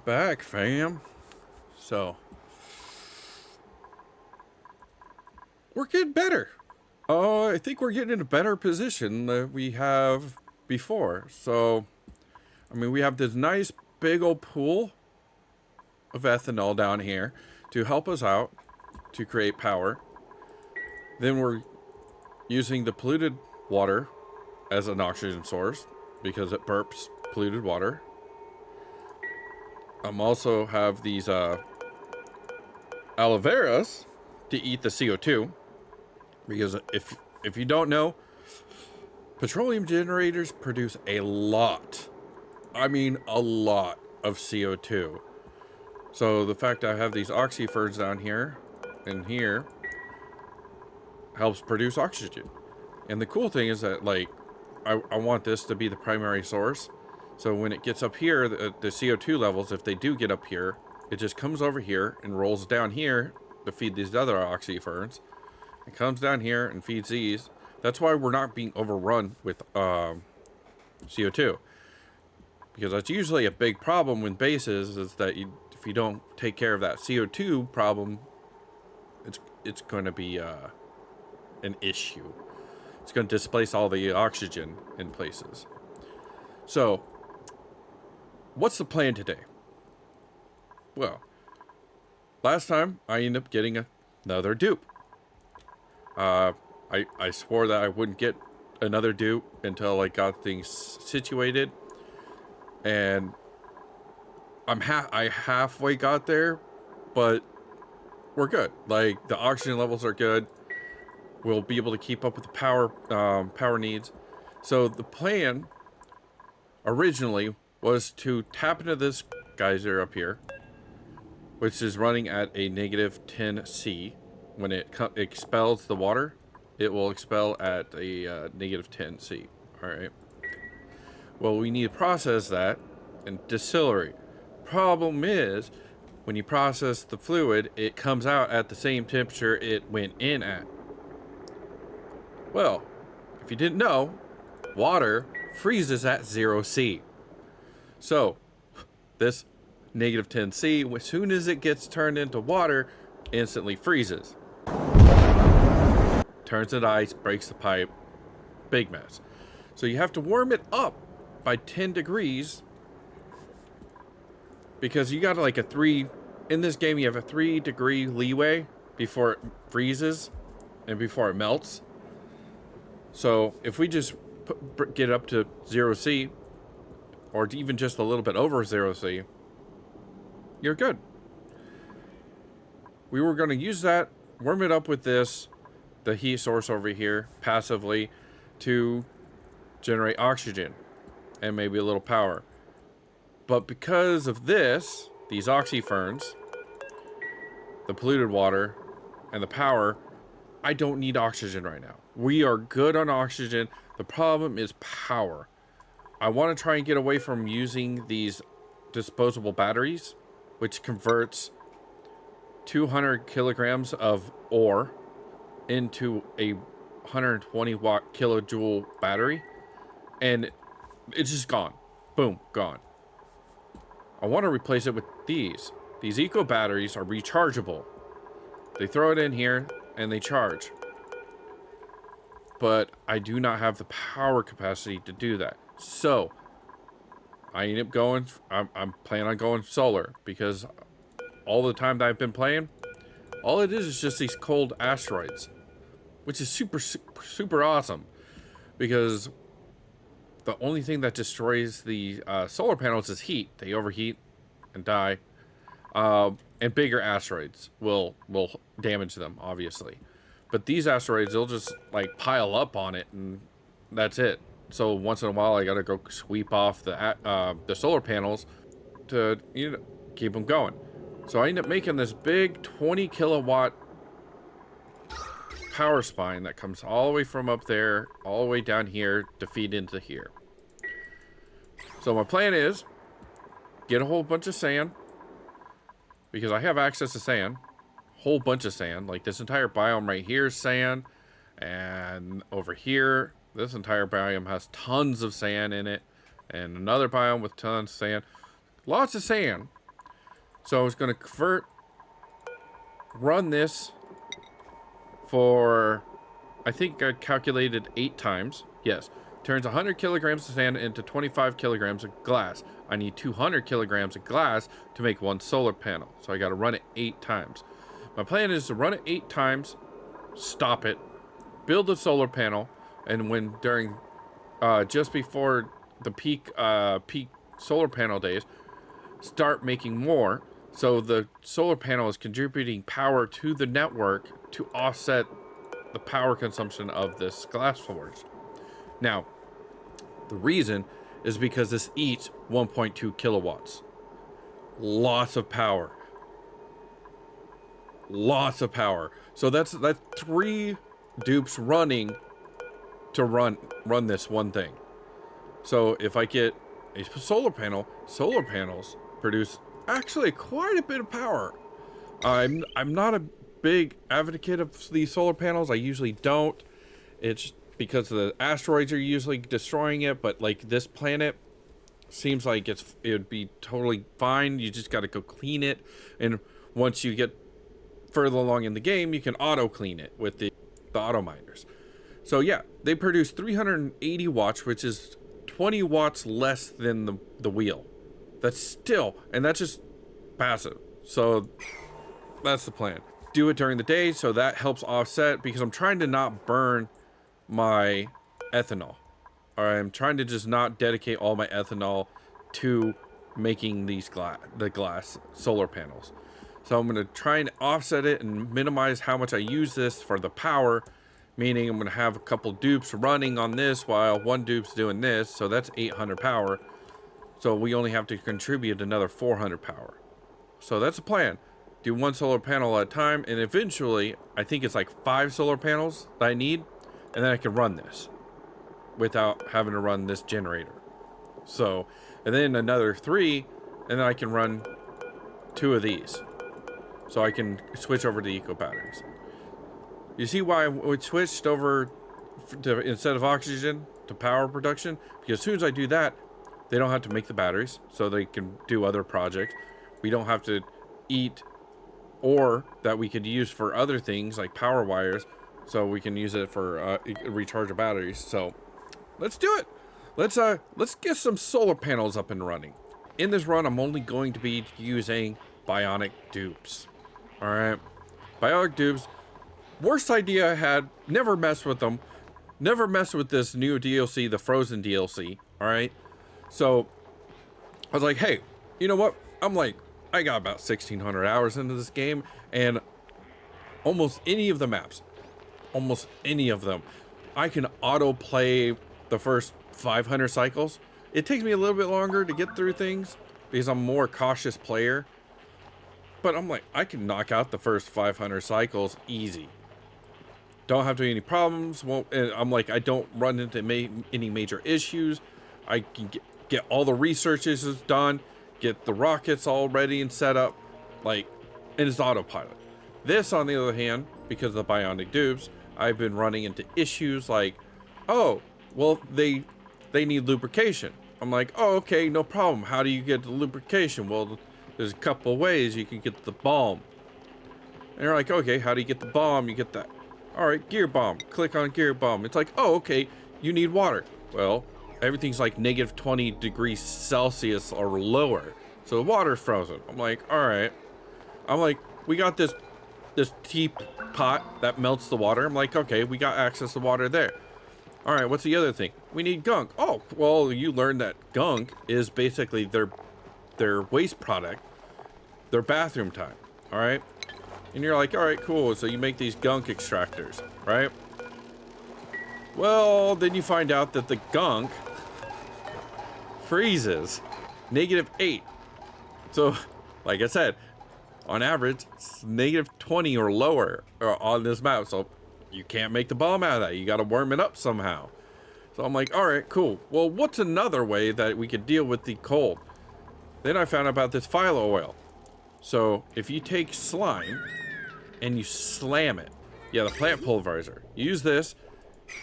back, fam. So, we're getting better. I think we're getting in a better position than we have before. So, I mean, we have this nice big old pool of ethanol down here to help us out to create power. Then we're using the polluted water as an oxygen source because it burps polluted water. Also have these aloe veras to eat the CO2 because if you don't know, petroleum generators produce a lot. I mean a lot of CO2. So the fact I have these oxyferns down here and here helps produce oxygen. And the cool thing is that, like, I want this to be the primary source. So when it gets up here, the CO2 levels, if they do get up here, it just comes over here and rolls down here to feed these other oxyferns. It comes down here and feeds these. That's why we're not being overrun with CO2. Because that's usually a big problem with bases, is that if you don't take care of that CO2 problem, it's going to be an issue. It's going to displace all the oxygen in places. So, what's the plan today? Well, last time I ended up getting another dupe. I swore that I wouldn't get another dupe until I got things situated, and I halfway got there, but we're good. Like, the oxygen levels are good. We'll be able to keep up with the power needs. So the plan originally was to tap into this geyser up here, which is running at a negative 10C. When it expels the water, it will expel at a negative 10C. All right. Well, we need to process that and distillery. Problem is, when you process the fluid, it comes out at the same temperature it went in at. Well, if you didn't know, water freezes at 0C. So, this negative 10C, as soon as it gets turned into water, instantly freezes. Turns into ice, breaks the pipe, big mess. So you have to warm it up by 10 degrees because you got like in this game you have a 3-degree leeway before it freezes and before it melts. So if we just get up to 0C, or even just a little bit over 0C, you're good. We were going to use that, warm it up with the heat source over here, passively, to generate oxygen and maybe a little power. But because of these oxyferns, the polluted water, and the power, I don't need oxygen right now. We are good on oxygen. The problem is power. I want to try and get away from using these disposable batteries, which converts 200 kilograms of ore into a 120 watt kilojoule battery, and it's just gone. Boom, gone. I want to replace it with these. These eco batteries are rechargeable. They throw it in here and they charge. But I do not have the power capacity to do that. So I end up going, I'm planning on going solar, because all the time that I've been playing, all it is just these cold asteroids, which is super awesome, because the only thing that destroys the solar panels is heat. They overheat and die. And bigger asteroids will damage them, obviously. But these asteroids, they'll just like pile up on it, and that's it. So once in a while, I gotta go sweep off the solar panels to keep them going. So I end up making this big 20 kilowatt power spine that comes all the way from up there, all the way down here to feed into here. So my plan is get a whole bunch of sand, because I have access to sand. Whole bunch of sand. Like, this entire biome right here is sand, and over here this entire biome has tons of sand in it, and another biome with tons of sand. Lots of sand. So I was going to run this for, I think I calculated 8 times. Yes. Turns 100 kilograms of sand into 25 kilograms of glass. I need 200 kilograms of glass to make 1 solar panel. So I got to run it 8 times. My plan is to run it 8 times, stop it, build a solar panel, and when during just before the peak solar panel days, start making more, so the solar panel is contributing power to the network to offset the power consumption of this glass forge. Now, the reason is because this eats 1.2 kilowatts. Lots of power. Lots of power. So that's 3 dupes running to run this one thing. So if I get a solar panel, solar panels produce actually quite a bit of power. I'm not a big advocate of these solar panels. I usually don't. It's because the asteroids are usually destroying it, but like this planet seems like it would be totally fine. You just got to go clean it, and once you get further along in the game, you can auto clean it with the auto miners. So yeah, they produce 380 watts, which is 20 watts less than the wheel. That's still, and that's just passive. So that's the plan. Do it during the day, so that helps offset, because I'm trying to not burn my ethanol. Or I'm trying to just not dedicate all my ethanol to making these glass solar panels. So I'm going to try and offset it and minimize how much I use this for the power, meaning I'm going to have a couple dupes running on this while one dupe's doing this, so that's 800 power. So we only have to contribute another 400 power. So that's the plan. Do 1 solar panel at a time, and eventually, I think it's like 5 solar panels that I need, and then I can run this without having to run this generator. So, and then another 3, and then I can run 2 of these. So I can switch over to eco batteries. You see why we switched over to, instead of oxygen, to power production? Because as soon as I do that, they don't have to make the batteries, so they can do other projects. We don't have to eat ore that we could use for other things like power wires, so we can use it for recharge of batteries. So let's do it. Let's get some solar panels up and running. In this run, I'm only going to be using bionic dupes. All right, bionic dupes. Worst idea I had. Never mess with them. Never mess with this new DLC, the Frozen DLC. All right. So I was like, hey, you know what? I got about 1,600 hours into this game, and almost any of the maps, almost any of them, I can auto play the first 500 cycles. It takes me a little bit longer to get through things because I'm a more cautious player. But I'm like, I can knock out the first 500 cycles easy. Don't have to any problems. I'm like, I don't run into any major issues. I can get all the researches done, get the rockets all ready and set up, like, and it's autopilot. This, on the other hand, because of the bionic dupes, I've been running into issues like, oh, well, they need lubrication. I'm like, oh, okay, no problem. How do you get the lubrication? Well, there's a couple ways you can get the bomb. And they're like, okay, how do you get the bomb? You get that. All right, gear bomb. Click on gear bomb. It's like, oh, okay, you need water. Well, everything's like negative 20 degrees Celsius or lower, so the water's frozen. I'm like, all right. I'm like, we got this teapot that melts the water. I'm like, okay, we got access to water there. All right, what's the other thing? We need gunk. Oh, well, you learned that gunk is basically their waste product, their bathroom time. All right, and you're like, all right, cool. So you make these gunk extractors, right? Well, then you find out that the gunk freezes -8. So, like I said, on average, it's -20 or lower on this map. So you can't make the bomb out of that. You got to warm it up somehow. So I'm like, all right, cool. Well, what's another way that we could deal with the cold? Then I found out about this phyllo oil. So if you take slime and you slam it, yeah, the plant pulverizer, you use this,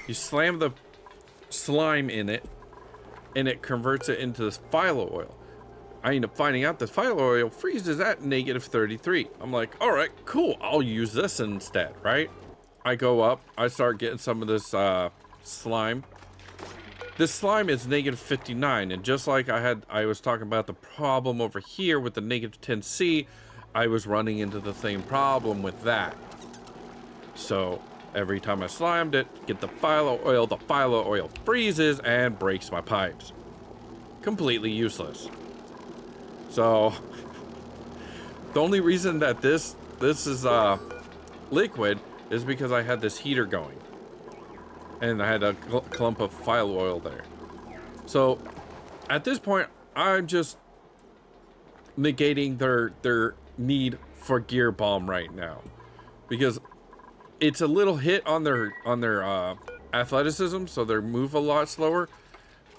you slam the slime in it, and it converts it into this phyllo oil. I end up finding out the fire oil freezes at -33. I'm like, all right, cool. I'll use this instead, right? I go up. I start getting some of this slime. This slime is -59, and just like I was talking about the problem over here with the -10C, I was running into the same problem with that. So every time I slimed it, get the phyllo oil freezes and breaks my pipes. Completely useless. So the only reason that this is liquid is because I had this heater going. And I had a clump of phyllo oil there. So at this point, I'm just negating their need for gear bomb right now, because it's a little hit on their athleticism, so they move a lot slower.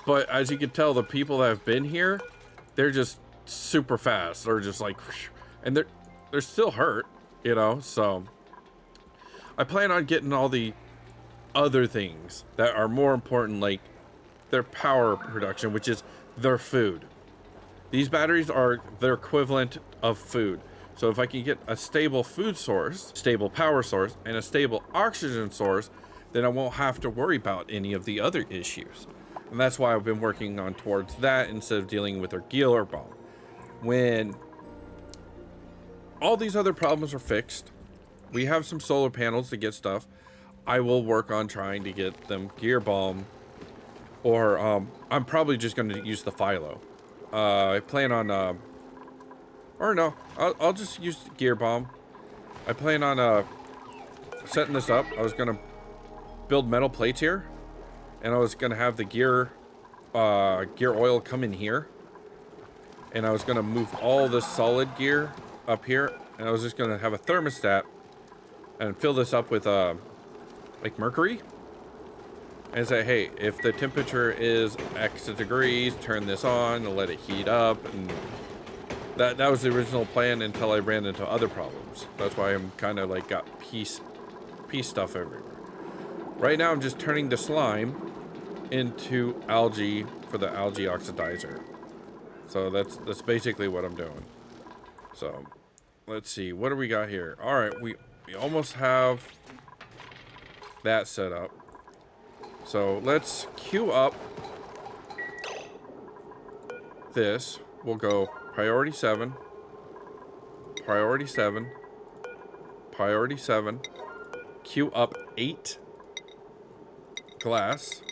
But as you can tell, the people that have been here, they're just super fast. They're just like, and they're still hurt, you know. So I plan on getting all the other things that are more important, like their power production, which is their food. These batteries are their equivalent of food. So if I can get a stable food source, stable power source, and a stable oxygen source, then I won't have to worry about any of the other issues. And that's why I've been working on towards that instead of dealing with their gear bomb. When all these other problems are fixed, we have some solar panels to get stuff. I will work on trying to get them gear bomb, or I'm probably just going to use the phyllo. I plan on, or no, I'll just use the gear bomb. I plan on setting this up. I was going to build metal plates here, and I was going to have the gear oil come in here, and I was going to move all the solid gear up here, and I was just going to have a thermostat and fill this up with like mercury, and say, hey, if the temperature is X degrees, turn this on and let it heat up. And that was the original plan until I ran into other problems. That's why I'm kind of like got piece stuff everywhere. Right now I'm just turning the slime into algae for the algae oxidizer. So that's basically what I'm doing. So let's see, what do we got here? All right, we almost have that set up. So let's queue up this. We'll go priority 7, priority 7, priority 7, queue up 8 glass.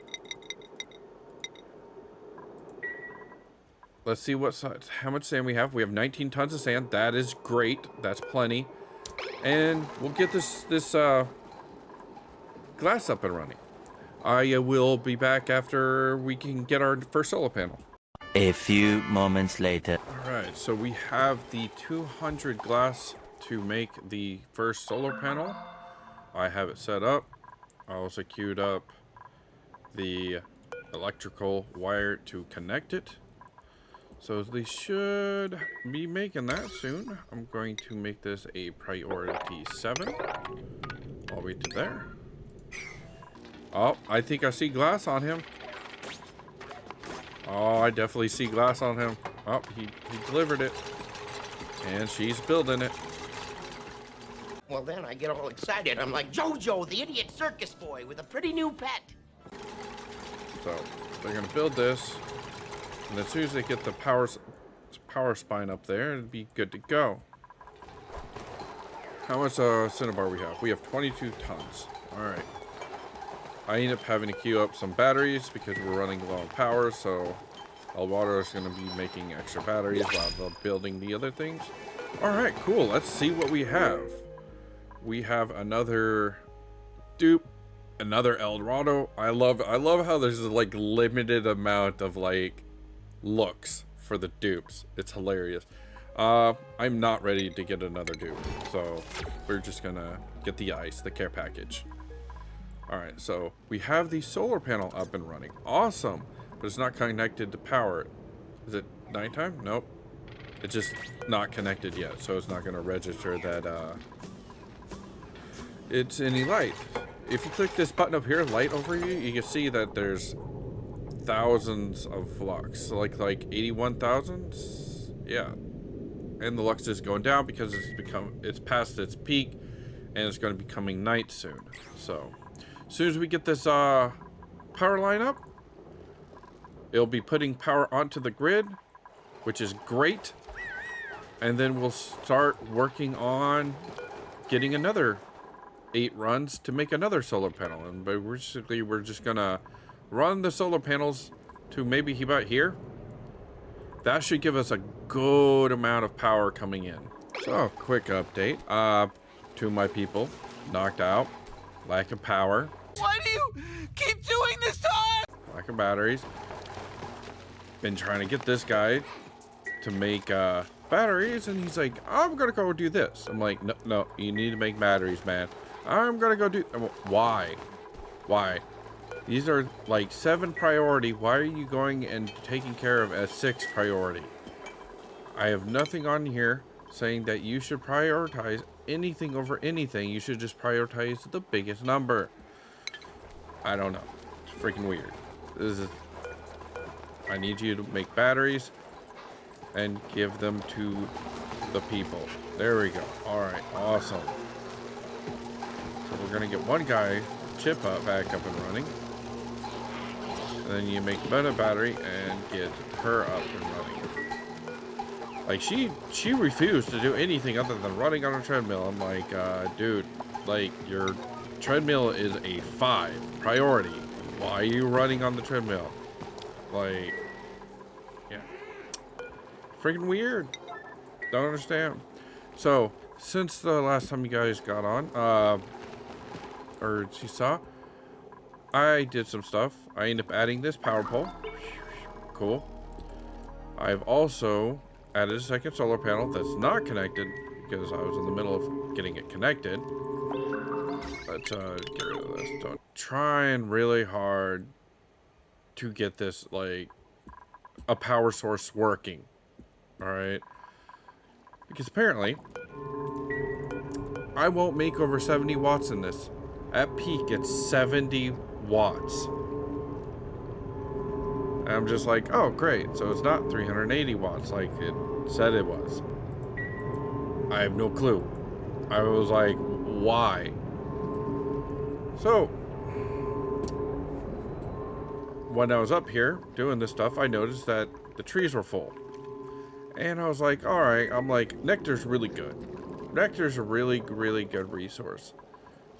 Let's see how much sand we have. We have 19 tons of sand. That is great. That's plenty. And we'll get this glass up and running. I will be back after we can get our first solar panel. A few moments later. All right, so we have the 200 glass to make the first solar panel. I have it set up. I also queued up the electrical wire to connect it. So they should be making that soon. I'm going to make this a priority 7. All the way to there. Oh, I think I see glass on him. Oh, I definitely see glass on him. Oh, he delivered it. And she's building it. Well, then I get all excited. I'm like Jojo, the idiot circus boy with a pretty new pet. So they're going to build this. And as soon as they get the power spine up there, it'll be good to go. How much cinnabar we have? We have 22 tons. All right. I end up having to queue up some batteries because we're running low on power, so Alvaro is going to be making extra batteries while they're building the other things. All right, cool. Let's see what we have. We have another dupe, another El Dorado. I love how there's like limited amount of like looks for the dupes. It's hilarious. I'm not ready to get another dupe, so we're just gonna get the ice, the care package. All right, so we have the solar panel up and running. Awesome, but it's not connected to power. Is it nighttime? Nope. It's just not connected yet, so it's not gonna register that it's any light. If you click this button up here, light over you can see that there's thousands of flux, so like 81,000, Yeah. And the lux is going down because it's past its peak, and it's going to be coming night soon. So, as soon as we get this power line up, it'll be putting power onto the grid, which is great. And then we'll start working on getting another 8 runs to make another solar panel. And basically, we're just gonna run the solar panels to maybe about here. That should give us a good amount of power coming in. So, quick update. 2 of my people knocked out. Lack of power. Why do you keep doing this to us? Lack of batteries. Been trying to get this guy to make batteries, and he's like, I'm gonna go do this. I'm like, no, you need to make batteries, man. I'm gonna go do. Why? These are like 7 priority. Why are you going and taking care of a 6 priority? I have nothing on here saying that you should prioritize anything over anything. You should just prioritize the biggest number. I don't know. It's freaking weird. I need you to make batteries and give them to the people. There we go. All right, awesome. So we're gonna get one guy, chip up, back up and running. And then you make another battery and get her up and running. Like she refused to do anything other than running on a treadmill. I'm like, dude, like your treadmill is a 5 priority. Why are you running on the treadmill? Like, yeah, freaking weird. Don't understand. So since the last time you guys got on, or you saw, I did some stuff. I ended up adding this power pole. Cool. I've also added a second solar panel that's not connected because I was in the middle of getting it connected. Let's get rid of this. So trying really hard to get this like a power source working. All right. Because apparently I won't make over 70 watts in this. At peak, it's 70 watts. And I'm just like, oh, great. So it's not 380 watts like it said it was. I have no clue. I was like, why? So, when I was up here doing this stuff, I noticed that the trees were full. And I was like, all right. I'm like, nectar's really good. Nectar's a really, really good resource.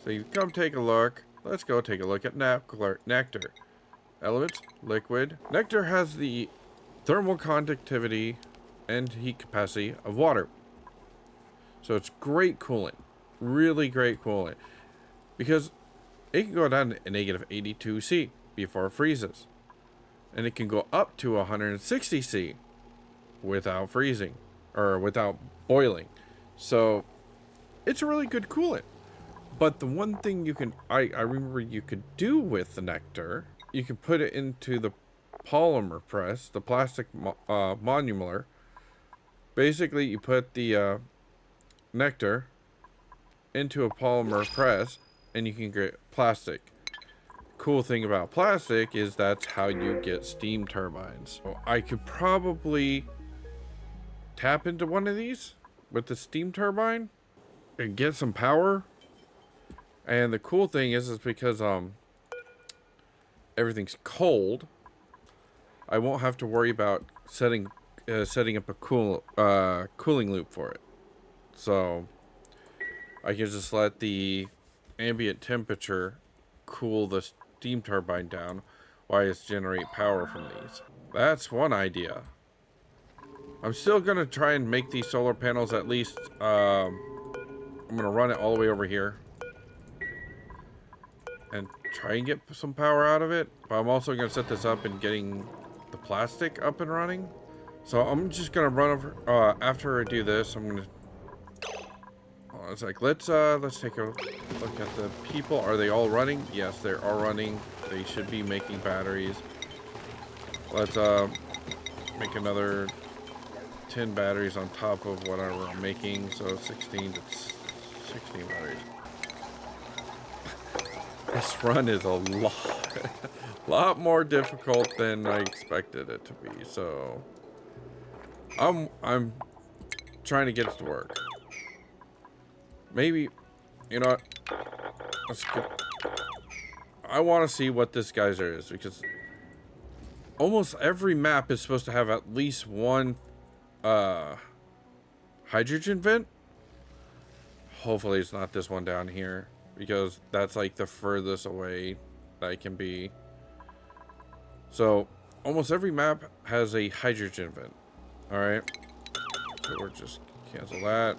So you come take a look. Let's go take a look at nectar. Elements, liquid. Nectar has the thermal conductivity and heat capacity of water. So it's great coolant. Really great coolant. Because it can go down to negative 82 C before it freezes. And it can go up to 160 C without freezing. Or without boiling. So it's a really good coolant. But the one thing I remember you could do with the nectar, you can put it into the polymer press, the plastic monomer. Basically, you put the nectar into a polymer press, and you can get plastic. Cool thing about plastic is that's how you get steam turbines. So I could probably tap into one of these with the steam turbine and get some power. And the cool thing is because everything's cold, I won't have to worry about setting up a cooling loop for it. So I can just let the ambient temperature cool the steam turbine down while it's generate power from these. That's one idea. I'm still gonna try and make these solar panels at least. I'm gonna run it all the way over here and try and get some power out of it, but I'm also gonna set this up and getting the plastic up and running. So I'm just gonna run over after I do this. I'm gonna it's like let's take a look at the people. Are they all running? Yes, they are running. They should be making batteries. Let's make another 10 batteries on top of what I'm making, so 16 batteries. This run is a lot more difficult than I expected it to be, so I'm trying to get it to work. Maybe, you know what? Let's go. I want to see what this geyser is, because almost every map is supposed to have at least one hydrogen vent. Hopefully it's not this one down here, because that's like the furthest away that I can be. So almost every map has a hydrogen vent. All right, so we're just cancel that,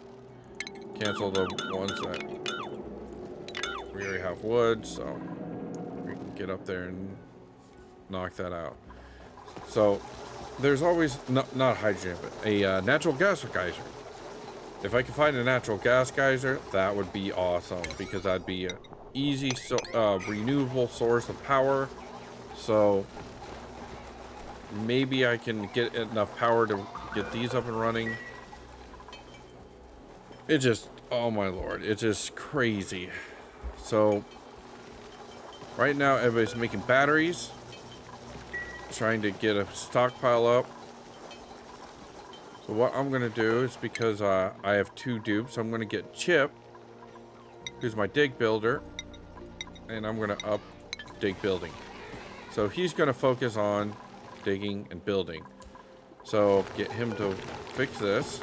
cancel the ones that we already have wood, so we can get up there and knock that out. So there's always not hydrogen, but a natural gas geyser. If I could find a natural gas geyser, that would be awesome, because that'd be an easy renewable source of power. So maybe I can get enough power to get these up and running. It just, oh my lord, it's just crazy. So right now everybody's making batteries, trying to get a stockpile up. So what I'm gonna do is, because I have 2 dupes, I'm gonna get Chip, who's my dig builder, and I'm gonna up dig building. So he's gonna focus on digging and building. So get him to fix this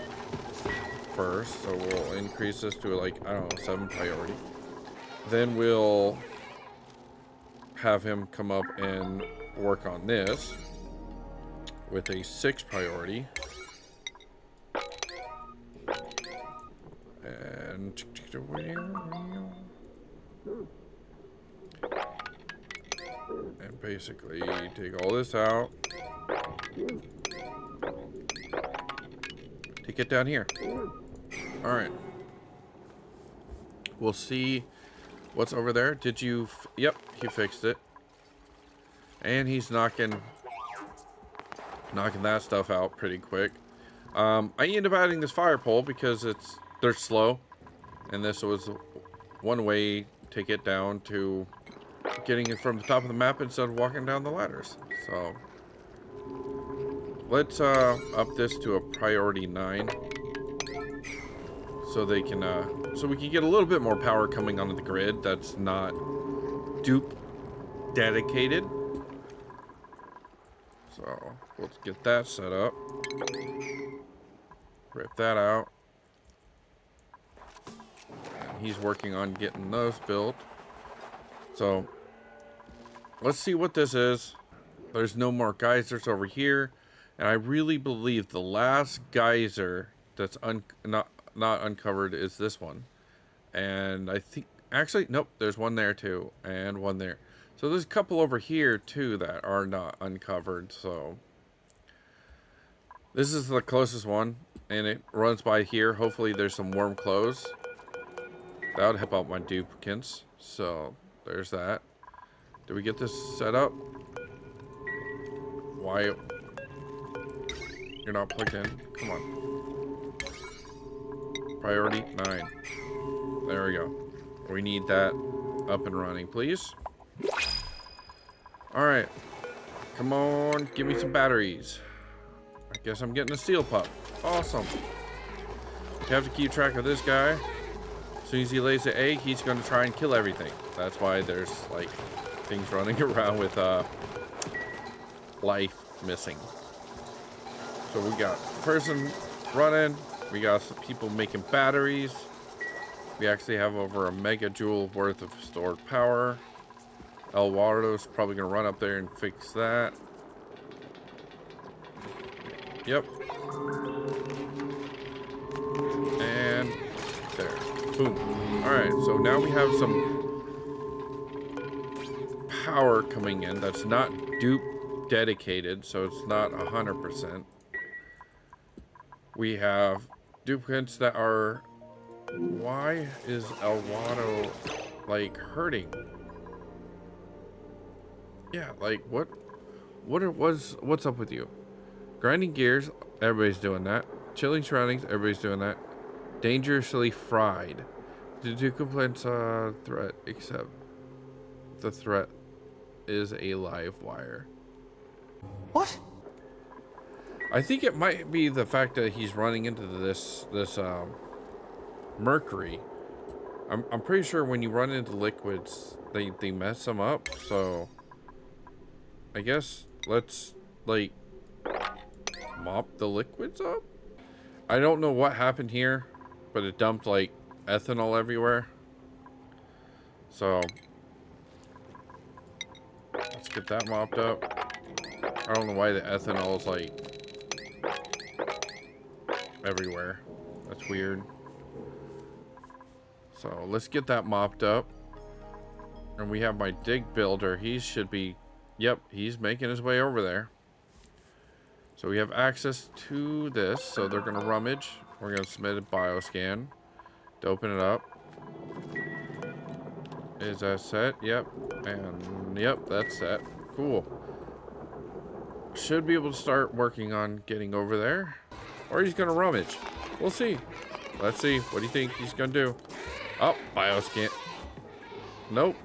first. So we'll increase this to, like, I don't know, 7 priority. Then we'll have him come up and work on this with a 6 priority. And basically take all this out, take it down here. All right, we'll see what's over there. Did you yep, he fixed it, and he's knocking that stuff out pretty quick. I ended up adding this fire pole because they're slow, and this was one way to get down to getting it from the top of the map instead of walking down the ladders. So let's up this to a priority 9, so they can so we can get a little bit more power coming onto the grid that's not dupe dedicated. So let's get that set up. Rip that out. And he's working on getting those built. So let's see what this is. There's no more geysers over here, and I really believe the last geyser that's not uncovered is this one. And I think, actually, nope, there's one there too, and one there. So there's a couple over here too that are not uncovered. So this is the closest one, and it runs by here. Hopefully there's some warm clothes. That would help out my duplicates. So there's that. Did we get this set up? Why? You're not plugged in. Come on. Priority 9. There we go. We need that up and running, please. All right. Come on. Give me some batteries. I guess I'm getting a steel pup. Awesome. You have to keep track of this guy. As soon as he lays the egg, he's going to try and kill everything. That's why there's, like, things running around with life missing. So we got a person running. We got some people making batteries. We actually have over a megajoule worth of stored power. El Water's probably going to run up there and fix that. Yep. And there. Boom. Alright, so now we have some power coming in that's not dupe dedicated, so it's not 100%. We have duplicates that are... Why is El Wado, like, hurting? Yeah, like, what's up with you? Grinding gears, everybody's doing that. Chilling surroundings, everybody's doing that. Dangerously fried. The duplicates threat, except the threat is a live wire. What? I think it might be the fact that he's running into this mercury. I'm pretty sure when you run into liquids, they mess them up. So I guess let's like mop the liquids up. I don't know what happened here, but it dumped like ethanol everywhere. So let's get that mopped up. I don't know why the ethanol is like everywhere. That's weird. So let's get that mopped up. And we have my dig builder. He should be, yep, he's making his way over there. So we have access to this. So they're going to rummage. We're going to submit a bioscan to open it up. Is that set? Yep. And yep, that's set. Cool. Should be able to start working on getting over there. Or he's going to rummage. We'll see. Let's see. What do you think he's going to do? Oh, bioscan. Nope.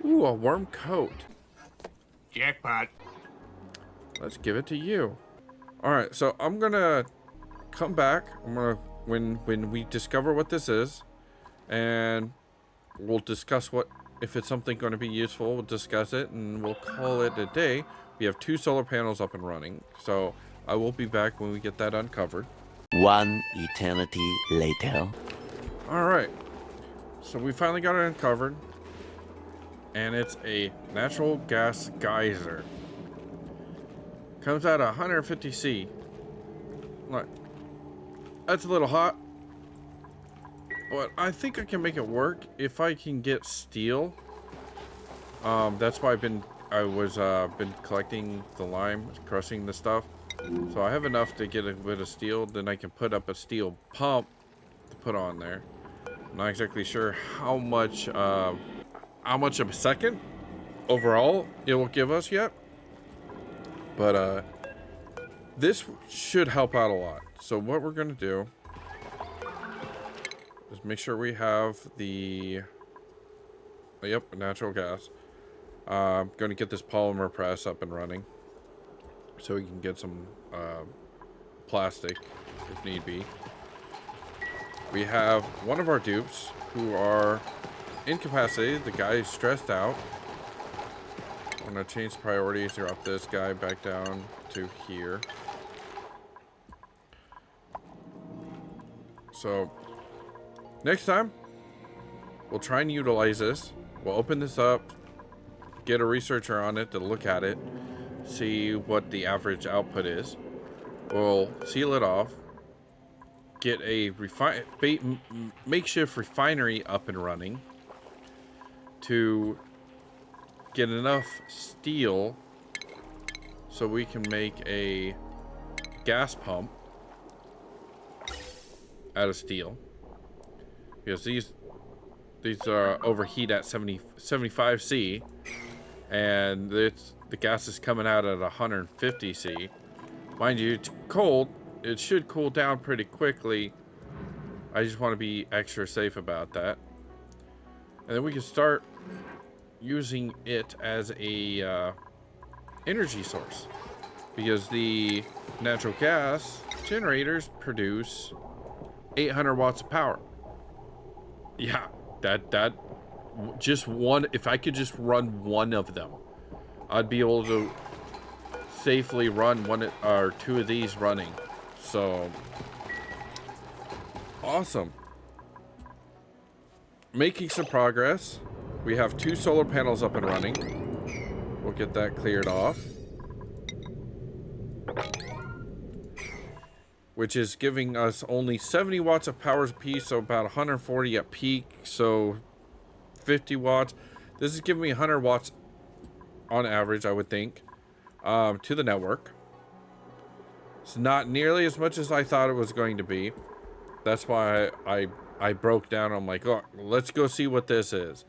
Ooh, a worm coat. Jackpot. Let's give it to you. All right, so I'm gonna come back. I'm gonna when we discover what this is, and we'll discuss what if it's something going to be useful. We'll discuss it, and we'll call it a day. We have 2 solar panels up and running, so I will be back when we get that uncovered. One eternity later. All right, so we finally got it uncovered, and it's a natural gas geyser. Comes out 150 C. Look, that's a little hot, but I think I can make it work if I can get steel. That's why I was been collecting the lime, crushing the stuff. So I have enough to get a bit of steel. Then I can put up a steel pump to put on there. I'm not exactly sure how much of a second overall it will give us yet. But this should help out a lot. So what we're gonna do is make sure we have the natural gas. Gonna get this polymer press up and running so we can get some plastic if need be. We have one of our dupes who are incapacitated. The guy is stressed out. I'm gonna change priorities, drop this guy back down to here. So next time we'll try and utilize this. We'll open this up, get a researcher on it to look at it, see what the average output is. We'll seal it off, get a makeshift refinery up and running to get enough steel so we can make a gas pump out of steel, because these overheat at 75 C, and the gas is coming out at 150 C. Mind you, it's cold. It should cool down pretty quickly. I just want to be extra safe about that. And then we can start using it as a energy source, because the natural gas generators produce 800 watts of power. Yeah, that just one. If I could just run one of them, I'd be able to safely run one or 2 of these running. So awesome. Making some progress. We have 2 solar panels up and running. We'll get that cleared off, which is giving us only 70 watts of power apiece, so about 140 at peak, so 50 watts. This is giving me 100 watts on average, I would think, to the network. It's not nearly as much as I thought it was going to be. That's why I broke down. I'm like, oh, let's go see what this is.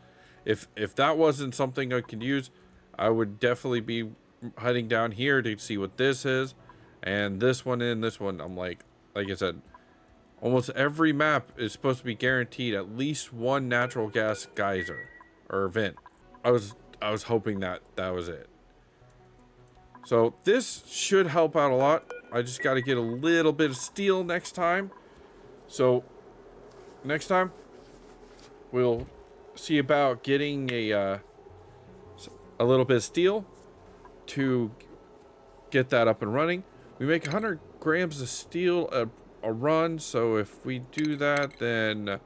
If that wasn't something I could use, I would definitely be heading down here to see what this is. And this one and this one, I'm like I said, almost every map is supposed to be guaranteed at least one natural gas geyser or vent. I was hoping that was it. So this should help out a lot. I just got to get a little bit of steel next time. So next time we'll see about getting a little bit of steel to get that up and running. We make 100 grams of steel a run, so if we do that, then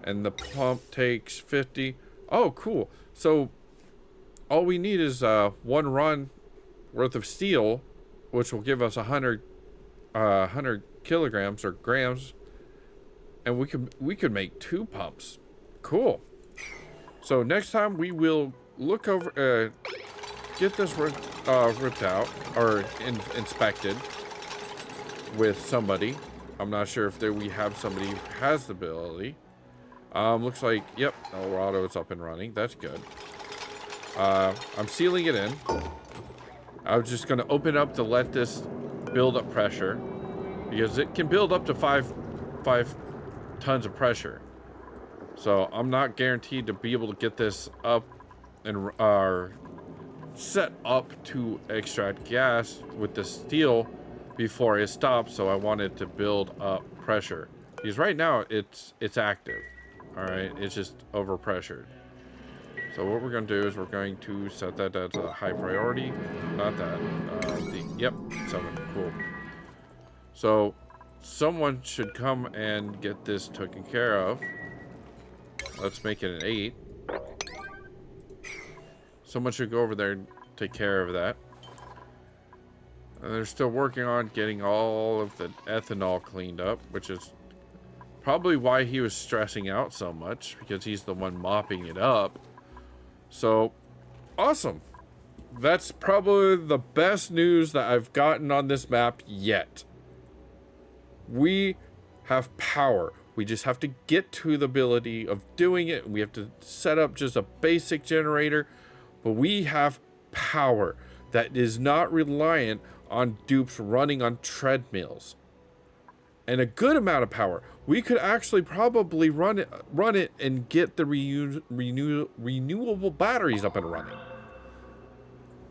and the pump takes 50. Oh, cool. So all we need is one run worth of steel, which will give us 100 kilograms or grams, and we could make 2 pumps. Cool. So next time we will look over, get this ripped out or inspected with somebody. I'm not sure if we have somebody who has the ability. Looks like, yep, El Dorado is up and running. That's good. I'm sealing it in. I was just going to open up to let this build up pressure, because it can build up to 5 tons of pressure. So I'm not guaranteed to be able to get this up and set up to extract gas with the steel before it stops. So I wanted to build up pressure, because right now it's active. All right, it's just overpressured. So what we're going to do is we're going to set that as a high priority. Not that. Yep, 7. Cool. So someone should come and get this taken care of. Let's make it an 8. Someone should go over there and take care of that. And they're still working on getting all of the ethanol cleaned up, which is probably why he was stressing out so much, because he's the one mopping it up. So, awesome. That's probably the best news that I've gotten on this map yet. We have power. We just have to get to the ability of doing it. We have to set up just a basic generator. But we have power that is not reliant on dupes running on treadmills. And a good amount of power. We could actually probably run it and get the renewable batteries up and running.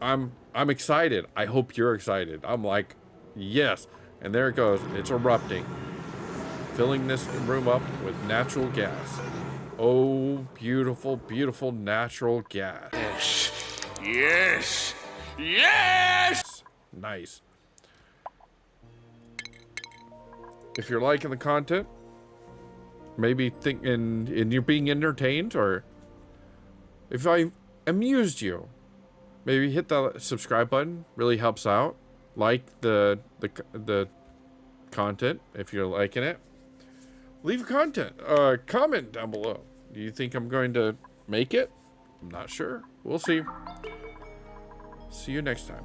I'm excited. I hope you're excited. I'm like, yes. And there it goes. It's erupting. Filling this room up with natural gas. Oh, beautiful, beautiful natural gas. Yes! Yes! Nice. If you're liking the content, maybe thinking and you're being entertained, or if I amused you, maybe hit the subscribe button. Really helps out. Like the content if you're liking it. Leave a comment down below. Do you think I'm going to make it? I'm not sure. We'll see. See you next time.